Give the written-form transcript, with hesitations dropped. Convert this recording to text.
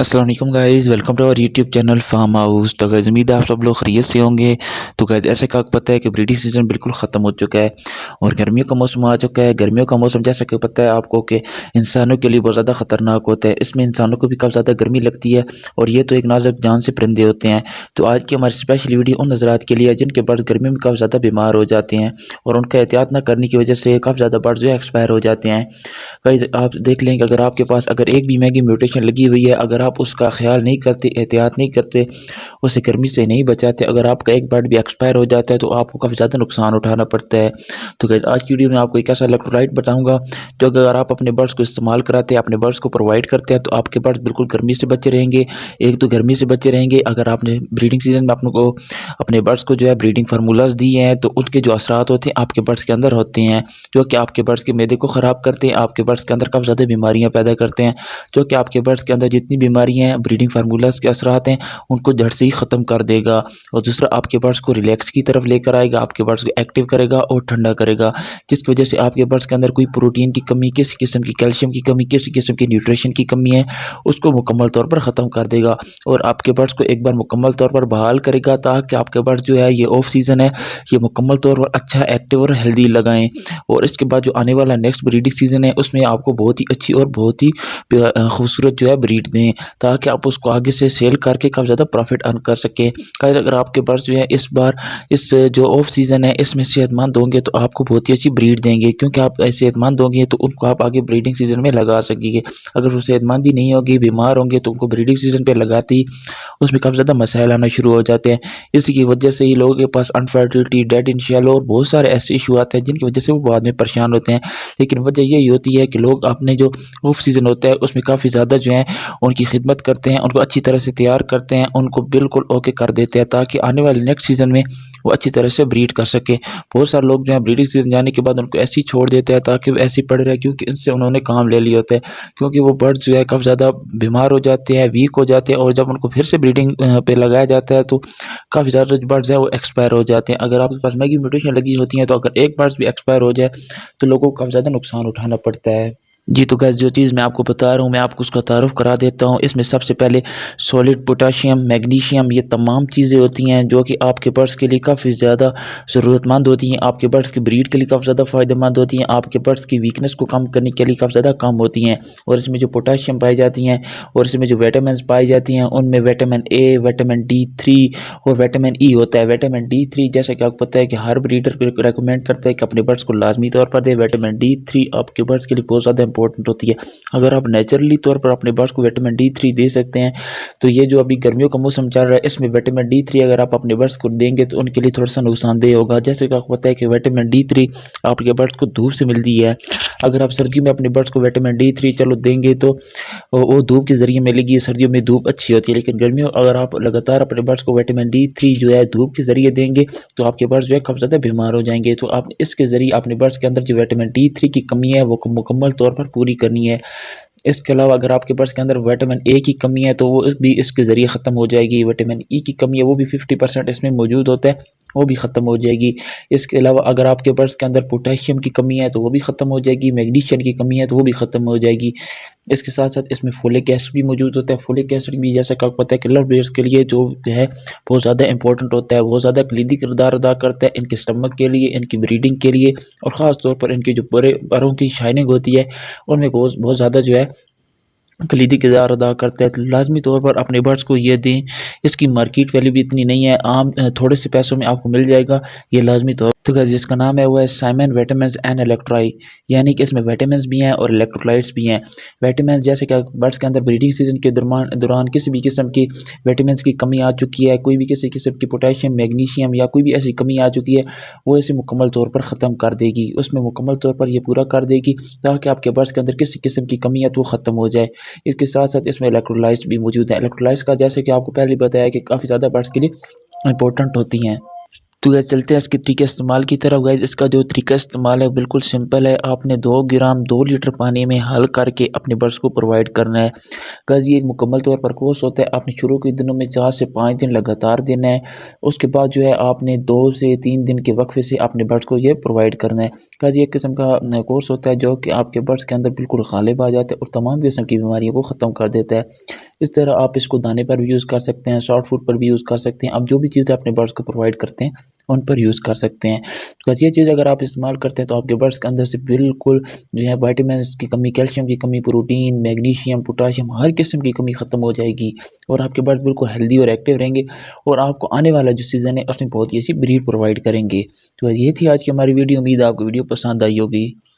अस्सलाम वालेकुम guys, welcome to our YouTube channel farm house. तो गाइज़ उम्मीद है आप सब लोग खैरियत से होंगे। तो गाइज़ ऐसे का पता है कि ब्रीडिंग सीज़न बिल्कुल ख़त्म हो चुका है और गर्मियों का मौसम आ चुका है। गर्मियों का मौसम जैसा कि पता है आपको कि इंसानों के लिए बहुत ज़्यादा ख़तरनाक होता है। इसमें इंसानों को भी काफ़ी ज़्यादा गर्मी लगती है और ये तो एक नाज़ुक जान से परिंदे होते हैं। तो आज की हमारी स्पेशल वीडियो उन हज़रात के लिए है जिनके बर्ड्स गर्मी में काफ़ी ज़्यादा बीमार हो जाते हैं और उनका एहतियात ना करने की वजह से काफ़ी ज़्यादा बर्ड्स जो है एक्सपायर हो जाते हैं। गाइस आप देख लें कि अगर आपके पास अगर एक भी मैगी म्यूटेशन लगी हुई है, अगर आप उसका ख्याल नहीं करते, एहतियात नहीं करते, उसे गर्मी से नहीं बचाते, अगर आपका एक बर्ड भी एक्सपायर हो जाता है तो आपको काफ़ी ज़्यादा नुकसान उठाना पड़ता है। तो गाइस आज की वीडियो में आपको एक ऐसा इलेक्ट्रोलाइट बताऊंगा जो अगर आप अपने बर्ड्स को इस्तेमाल कराते हैं, अपने बर्ड्स को प्रोवाइड करते हैं तो आपके बर्ड्स बिल्कुल गर्मी से बचे रहेंगे। एक तो गर्मी से बचे रहेंगे, अगर आपने ब्रीडिंग सीजन में अपने बर्ड्स को जो है ब्रीडिंग फार्मूलाज दिए हैं तो उनके जो असरात होते हैं आपके बर्ड्स के अंदर होते हैं, जो कि आपके बर्ड्स के मैदे को ख़राब करते हैं, आपके बर्ड्स के अंदर काफ़ी ज़्यादा बीमारियां पैदा करते हैं, जो कि आपके बर्ड्स के अंदर जितनी बीमारियां हैं ब्रीडिंग फार्मूलाज के असरात हैं उनको जड़ से ही ख़त्म कर देगा। और दूसरा आपके बर्ड्स को रिलैक्स की तरफ लेकर आएगा, आपके बर्ड्स को एक्टिव करेगा और ठंडा करेगा, जिसकी वजह से आपके बर्ड्स के अंदर कोई प्रोटीन की कमी, किसी किस्म की कैल्शियम की कमी, किसी किस्म की न्यूट्रिशन की कमी है उसको मुकम्मल तौर पर ख़त्म कर देगा और आपके बर्ड्स को एक बार मुकम्मल तौर पर बहाल करेगा ताकि आपके बर्ड्स जो है ये ऑफ सीज़न है ये मुकम्मल तौर पर अच्छा, एक्टिव और हेल्दी लगाएं। और इसके बाद जो आने वाला नेक्स्ट ब्रीडिंग सीज़न है उसमें आपको बहुत ही अच्छी और बहुत ही खूबसूरत जो है ब्रीड दें ताकि आप उसको आगे से सेल करके काफ़ी ज़्यादा प्रॉफिट अर्न कर सकें। अगर आपके बर्ड्स जो है इस बार इस जो ऑफ सीज़न है इसमें सेहतमंद होंगे तो आपको बहुत ही अच्छी ब्रीड देंगे, क्योंकि आप सेहतमंद होंगे तो उनको आप आगे ब्रीडिंग सीज़न में लगा सकेंगे। अगर वो सेहतमंद ही नहीं होगी, बीमार होंगे तो उनको ब्रीडिंग सीज़न पर लगाते ही उसमें काफ़ी ज़्यादा मसाइल आना शुरू हो जाते हैं। इसी की वजह से ही लोगों के पास अनफर्टिलिटी, डेड इन शैलो और बहुत सारे ऐसे इशू आते हैं जिनकी वजह से वो बाद में परेशान होते हैं। लेकिन वजह यही होती है कि लोग अपने जो ऑफ सीज़न होता है उसमें काफ़ी ज़्यादा जो है उनकी खिदमत करते हैं, उनको अच्छी तरह से तैयार करते हैं, उनको बिल्कुल ओके कर देते हैं ताकि आने वाले नेक्स्ट सीज़न में वो अच्छी तरह से ब्रीड कर सके। बहुत सारे लोग जो है ब्रीडिंग सीजन जाने के बाद उनको ऐसे ही छोड़ देते हैं ताकि वो ऐसे ही पड़े रहे, क्योंकि इनसे उन्होंने काम ले लिया होता है, क्योंकि वो बर्ड्स जो है काफ़ी ज़्यादा बीमार हो जाते हैं, वीक हो जाते हैं और जब उनको फिर से ब्रीडिंग पे लगाया जाता है तो काफ़ी ज़्यादा जो बर्ड्स हैं वो एक्सपायर हो जाते हैं। अगर आपके पास मैगी म्यूटेशन लगी होती है तो अगर एक बर्ड्स भी एक्सपायर हो जाए तो लोगों को काफ़ी ज़्यादा नुकसान उठाना पड़ता है। जी तो गाइस जो चीज़ मैं आपको बता रहा हूँ मैं आपको उसका तारुफ करा देता हूँ। इसमें सबसे पहले सॉलिड पोटाशियम, मैग्नीशियम, ये तमाम चीज़ें होती हैं जो कि आपके बर्ड्स के लिए काफ़ी ज़्यादा ज़रूरतमंद होती हैं, आपके बर्ड्स की ब्रीड के लिए काफ़ी ज़्यादा फ़ायदेमंद होती हैं, आपके बर्ड्स की वीकनेस को कम करने के लिए काफ़ी ज़्यादा काम होती हैं। और इसमें जो पोटाशियम पाई जाती हैं और इसमें जो विटामिन पाई जाती हैं उनमें विटामिन ए, विटामिन D3 और विटामिन ई होता है। विटामिन D3 जैसा कि आपको पता है कि हर ब्रीडर रिकमेंड करता है कि अपने बर्ड्स को लाजमी तौर पर दे। विटामिन D3 आपके बर्ड्स के लिए बहुत ज़्यादा इंपॉर्टेंट होती है। अगर आप नेचुरली तौर पर अपने बर्ड्स को विटामिन D3 दे सकते हैं तो ये जो अभी गर्मियों का मौसम चल रहा है इसमें विटामिन D3 अगर आप अपने बर्ड्स को देंगे तो उनके लिए थोड़ा सा नुकसानदेह होगा। जैसे कि आपको पता है कि विटामिन D3 आपके बर्ड्स को धूप से मिलती है। अगर आप सर्दियों में अपने बर्ड्स को विटामिन D3 चलो देंगे तो वो धूप के ज़रिए मिलेगी, सर्दियों में धूप अच्छी होती है, लेकिन गर्मियों अगर आप लगातार अपने बर्ड्स को विटामिन D3 जो है धूप के ज़रिए देंगे तो आपके बर्ड्स जो है काफ़ी ज़्यादा बीमार हो जाएंगे। तो आप इसके ज़रिए अपने बर्ड्स के अंदर जो विटामिन D3 की कमी है वो मुकम्मल तौर पर पूरी करनी है। इसके अलावा अगर आपके बर्ड्स के अंदर विटामिन ए की कमी है तो वो भी इसके ज़रिए ख़त्म हो जाएगी। विटामिन ई की कमी है वो भी 50% इसमें मौजूद होता है, वो भी ख़त्म हो जाएगी। इसके अलावा अगर आपके बर्ड्स के अंदर पोटेशियम की कमी है तो वो भी ख़त्म हो जाएगी, मैग्नीशियम की कमी है तो वो भी ख़त्म हो जाएगी। इसके साथ साथ इसमें फोलिक एसिड भी मौजूद होता है। फोलिक एसिड भी जैसा कि आपको पता है कि लव बर्ड्स के लिए जो है बहुत ज़्यादा इंपॉर्टेंट होता है, बहुत ज़्यादा कलीदी किरदार अदा करता है इनके स्टमक के लिए, इनकी ब्रीडिंग के लिए और ख़ास तौर पर इनके जो बड़े परों की शाइनिंग होती है उनमें बहुत ज़्यादा जो है कलीदी किरदार अदा करता है। तो लाजमी तौर पर अपने बर्ड्स को ये दें। इसकी मार्केट वैल्यू भी इतनी नहीं है, आम थोड़े से पैसों में आपको मिल जाएगा ये लाजमी तौर। तो गाइस जिसका नाम है वो है साइमन विटामिन्स एंड इलेक्ट्रोलाई, यानी कि इसमें विटामिन्स भी हैं और इलेक्ट्रोलाइट्स भी हैं। विटामिन्स जैसे कि बर्ड्स के अंदर ब्रीडिंग सीजन के दौरान किसी भी किस्म की विटामिन्स की कमी आ चुकी है, कोई भी किसी किस्म की पोटेशियम, मैग्नीशियम या कोई भी ऐसी कमी आ चुकी है वो इसे मुकम्मल तौर पर ख़त्म कर देगी, उसमें मुकम्मल तौर पर ये पूरा कर देगी ताकि आपके बर्ड्स के अंदर किसी किस्म की कमी है तो वो ख़त्म हो जाए। इसके साथ साथ इसमें इलेक्ट्रोलाइट्स भी मौजूद हैं। इलेक्ट्रोलाइट्स का जैसे कि आपको पहले बताया कि काफ़ी ज़्यादा बर्ड्स के लिए इंपॉर्टेंट होती हैं। तो गैस चलते हैं इसके तरीके इस्तेमाल की तरफ। गैस इसका जो तरीका इस्तेमाल है बिल्कुल सिंपल है। आपने 2 ग्राम 2 लीटर पानी में हल करके अपने बर्ड्स को प्रोवाइड करना है। गैस ये एक मुकम्मल तौर पर कोर्स होता है, आपने शुरू के दिनों में 4 से 5 दिन लगातार देना है। उसके बाद जो है आपने 2 से 3 दिन के वक्फे से अपने बर्ड्स को ये प्रोवाइड करना है। गैस ये एक किस्म का कोर्स होता है जो कि आपके बर्ड्स के अंदर बिल्कुल गालिब आ जाता है और तमाम किस्म की बीमारियों को ख़त्म कर देता है। اس طرح آپ اس کو دانے پر بھی یوز کر سکتے ہیں، سافٹ فوڈ پر بھی یوز کر سکتے ہیں، آپ جو بھی چیزیں اپنے برڈس کو پرووائڈ کرتے ہیں ان پر یوز کر سکتے ہیں۔ بس یہ چیز اگر آپ استعمال کرتے ہیں تو آپ کے برڈس کے اندر سے بالکل جو ہے وائٹامنس کی کمی، کیلشیم کی کمی، پروٹین، میگنیشیم، پوٹاشیم، ہر قسم کی کمی ختم ہو جائے گی، اور آپ کے برڈس بالکل ہیلدی اور ایکٹیو رہیں گے، اور آپ کو آنے والا جو سیزن ہے اس میں بہت ہی ایسی بریڈ پرووائڈ کریں گے۔ تو یہ تھی آج کی ہماری ویڈیو، امید ہے آپ کو ویڈیو پسند آئی ہوگی۔